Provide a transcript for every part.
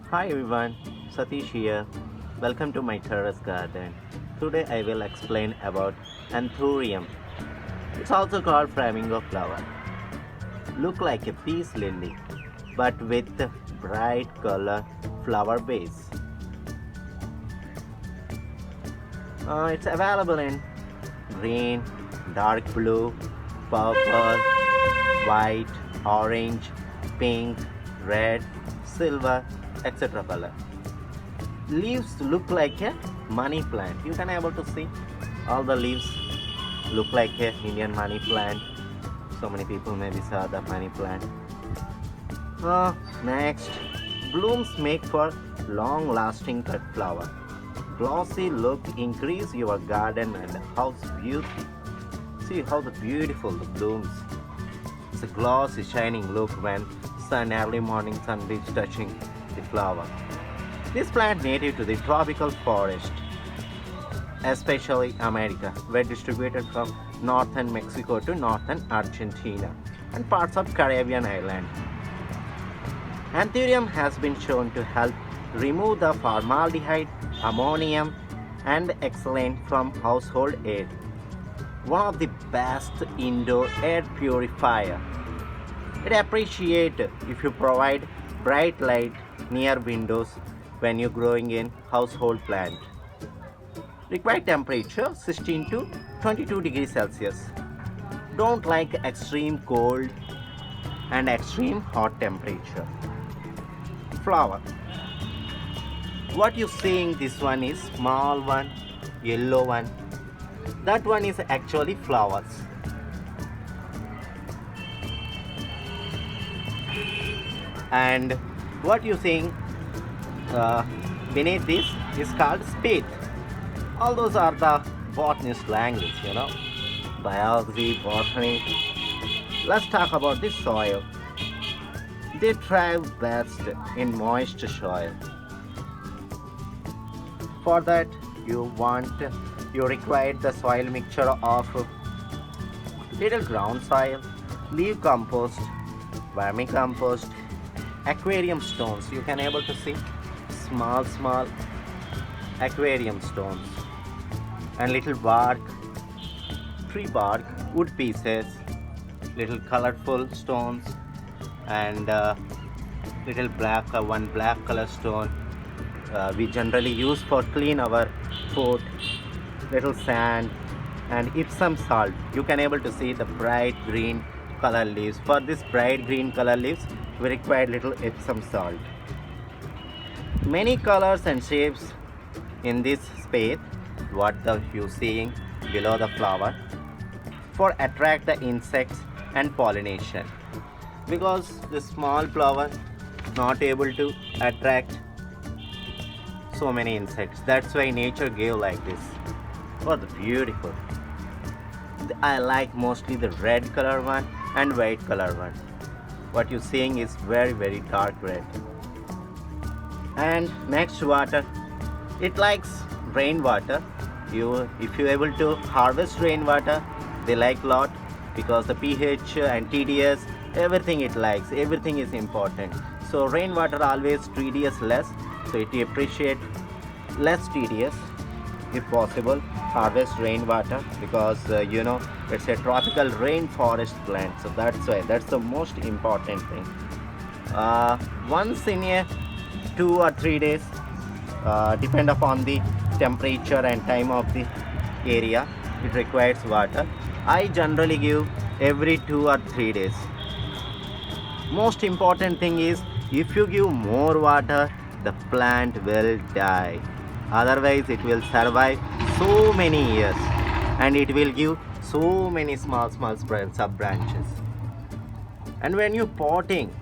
Hi everyone, Satish here. Welcome to my terrace garden. Today I will explain about Anthurium. It's also called Flamingo flower. Look like a peace lily, but with a bright color flower base. It's available in green, dark blue, purple, white, orange, pink, red, silver, etc. color. Leaves look like a money plant. You can able to see all the leaves look like a Indian money plant. So many people maybe saw the money plant. Next, blooms make for long-lasting cut flower. Glossy look increase your garden and house beauty. See how the beautiful the blooms. It's a glossy shining look when sun early morning sun is touching the flower. This plant native to the tropical forest, especially America, were distributed from northern Mexico to northern Argentina and parts of Caribbean island. Anthurium has been shown to help remove the formaldehyde, ammonium, and Xylene from household air. One of the best indoor air purifier. It appreciates if you provide bright light near windows when you're growing in household plant. Required temperature 16 to 22 degrees Celsius. Don't like extreme cold and extreme hot temperature. Flower. What you seeing this one is small one, yellow one. That one is actually flowers. And what you seeing beneath this is called Spathe. All those are the botanist language, biology, botany. Let's talk about the soil. They thrive best in moist soil. For that, you require the soil mixture of little ground soil, leaf compost, vermicompost, aquarium stones. You can able to see small aquarium stones and little bark, tree bark, wood pieces, little colorful stones, and little one black color stone we generally use for clean our food, little sand, and Epsom salt. You can able to see the bright green color leaves. For this bright green color leaves, we require little Epsom salt. Many colors and shapes in this space, what you seeing below the flower, for attract the insects and pollination. Because the small flower not able to attract so many insects. That's why nature gave like this. Oh, the beautiful. I like mostly the red color one and white color one. What you're seeing is very dark red. And next, water. It likes rainwater. If you're able to harvest rainwater, they like lot because the pH and TDS, everything it likes. Everything is important. So rainwater always TDS less. So it appreciate less TDS if possible. Harvest rainwater because it's a tropical rainforest plant. So that's the most important thing. Once in a 2 or 3 days, depend upon the temperature and time of the area, it requires water. I generally give every 2 or 3 days. Most important thing is if you give more water, the plant will die. Otherwise it will survive so many years and it will give so many small sub branches. And when you potting,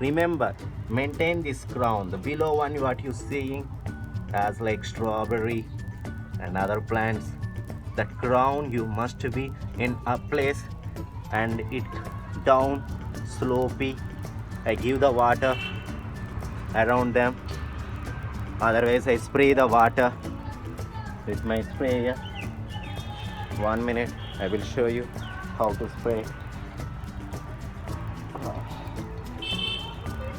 remember, maintain this crown. The below one what you seeing as like strawberry and other plants, that crown you must be in a place and it down slopey. I give the water around them. Otherwise I spray the water with my sprayer. 1 minute, I will show you how to spray.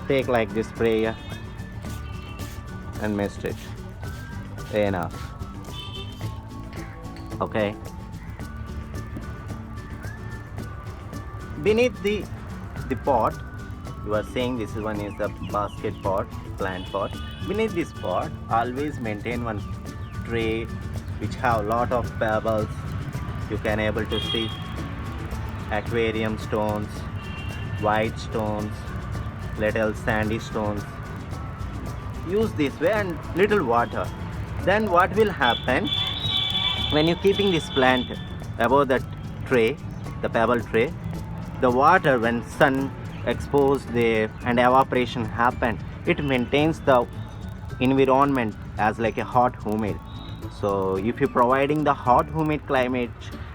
Take like this sprayer and mist it. Enough. Okay. Beneath the pot, you are saying this one is the basket pot, plant pot. Beneath this pot, always maintain one tray which have lot of pebbles. You can able to see aquarium stones, white stones, little sandy stones. Use this way and little water. Then what will happen when you keeping this plant above that tray, the pebble tray, the water when sun exposed there and evaporation happen, it maintains the environment as like a hot humid. So if you're providing the hot humid climate,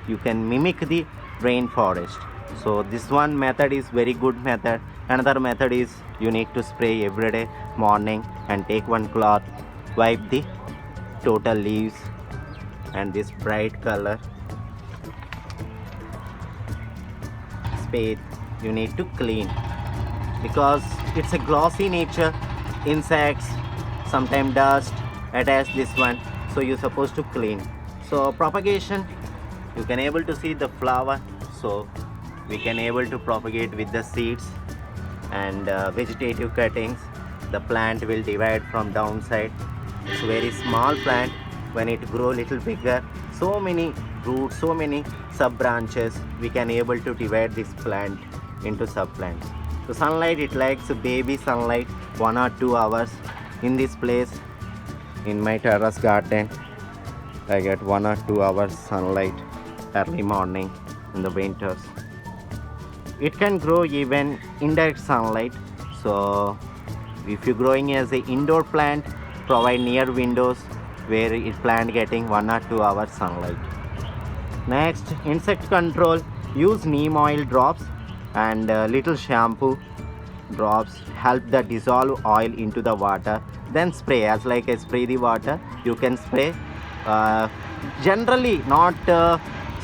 you can mimic the rainforest. So this one method is very good method. Another method is you need to spray every day morning and take one cloth, wipe the total leaves and this bright color Spathe you need to clean, because it's a glossy nature, insects, sometimes dust attach this one, so you're supposed to clean. So propagation, you can able to see the flower, so we can able to propagate with the seeds and vegetative cuttings. The plant will divide from downside. It's very small plant. When it grow little bigger, so many roots, so many sub branches, we can able to divide this plant into sub plants. So sunlight, it likes baby sunlight 1 or 2 hours. In this place, in my terrace garden, I get 1 or 2 hours sunlight early morning in the winters. It can grow even indirect sunlight. So if you're growing as a indoor plant, provide near windows where it plant getting 1 or 2 hours sunlight. Next, insect control, use neem oil drops and little shampoo drops, help the dissolve oil into the water, then spray. As like I spray the water, you can spray. Generally not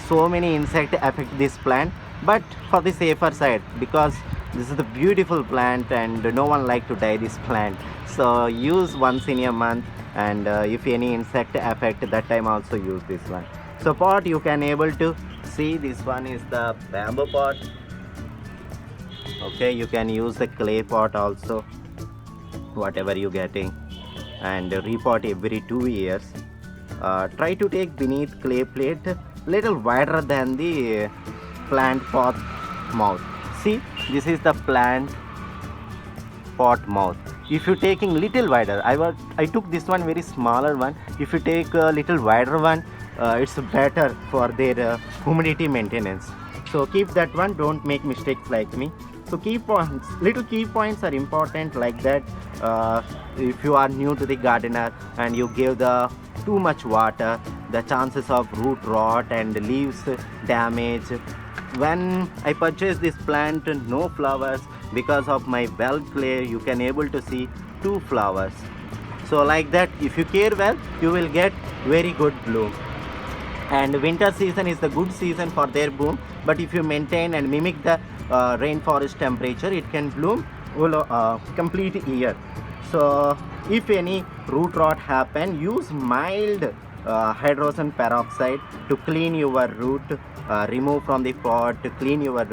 so many insect affect this plant, but for the safer side, because this is the beautiful plant and no one like to die this plant, so use once in a month, and if any insect affect, that time also use this one. So pot, you can able to see this one is the bamboo pot. Okay, you can use the clay pot also, whatever you getting, and repot every 2 years. Try to take beneath clay plate little wider than the plant pot mouth. See, this is the plant pot mouth. If you taking little wider, I took this one very smaller one. If you take a little wider one, it's better for their humidity maintenance. So keep that one, don't make mistakes like me. So key points, little key points are important like that. If you are new to the gardener and you give the too much water, the chances of root rot and leaves damage. When I purchased this plant, no flowers, because of my well clay, you can able to see 2 flowers. So like that, if you care well, you will get very good bloom. And winter season is the good season for their bloom, but if you maintain and mimic the rainforest temperature, it can bloom complete year. So if any root rot happen, use mild hydrogen peroxide to clean your root, remove from the pot, to clean your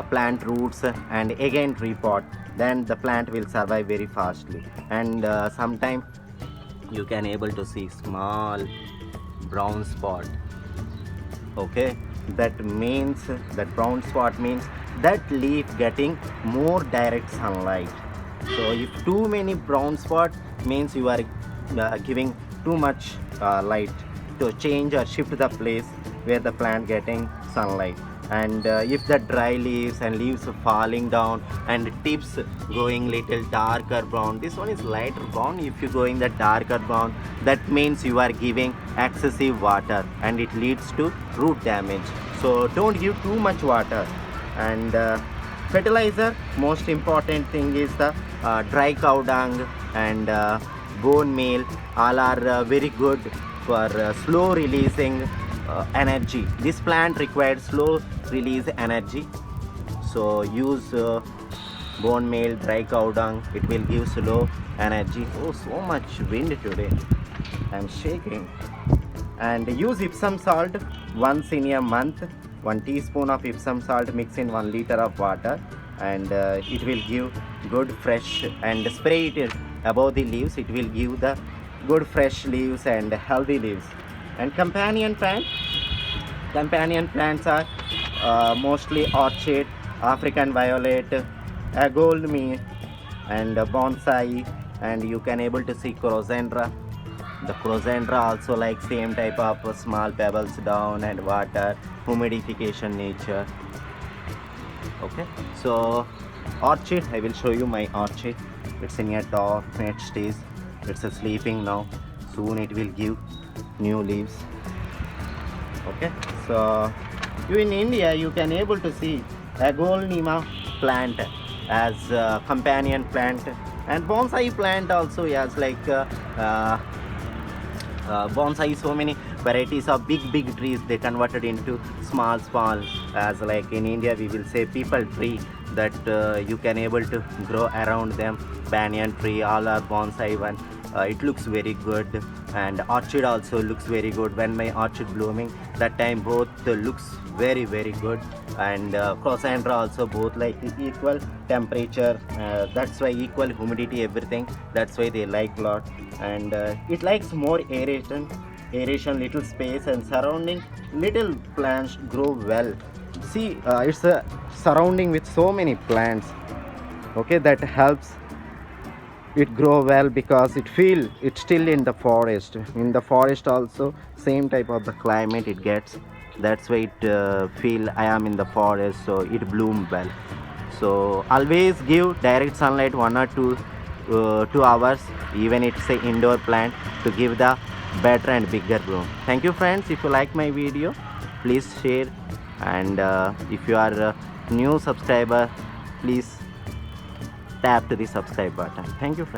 plant roots, and again repot. Then the plant will survive very fastly. And sometime you can able to see small brown spot. Okay, that means, that brown spot means that leaf getting more direct sunlight. So if too many brown spot, means you are giving too much light to change or shift the place where the plant getting sunlight. And if the dry leaves and leaves falling down and tips going little darker brown, this one is lighter brown. If you going the darker brown, that means you are giving excessive water and it leads to root damage. So don't give too much water. And fertilizer, most important thing is the dry cow dung and bone meal. All are very good for slow releasing energy. This plant requires slow release energy, so use bone meal, dry cow dung. It will give slow energy. Oh, so much wind today. I'm shaking. And use Epsom salt once in a month. 1 teaspoon of Epsom salt mix in 1 liter of water, and it will give good fresh, and spray it above the leaves. It will give the good fresh leaves and healthy leaves. And companion plants are mostly orchid, African violet, agolmi, and bonsai, and you can able to see crosandra. The crosandra also like same type of small pebbles down and water, humidification nature. Okay, so orchid, I will show you my orchid. It's in a top net stage. It's sleeping now. Soon it will give new leaves. Okay, so you in India you can able to see agolnima plant as a companion plant, and bonsai plant also as like bonsai, so many varieties of big trees they converted into small as like in India we will say people tree, that you can able to grow around them. Banyan tree, all are bonsai one. It looks very good, and orchid also looks very good. When my orchid blooming, that time both looks very good. And crosandra also, both like equal temperature, that's why equal humidity, everything, that's why they like lot. And it likes more aeration, little space, and surrounding little plants grow well. See, it's a surrounding with so many plants, okay, that helps it grow well, because it's still in the forest. In the forest also same type of the climate it gets, that's why it feel I am in the forest, so it bloom well. So always give direct sunlight 1 or 2 hours, even it's a indoor plant, to give the better and bigger bloom. Thank you friends. If you like my video, please share, and if you are a new subscriber, please tap to the subscribe button. Thank you friends.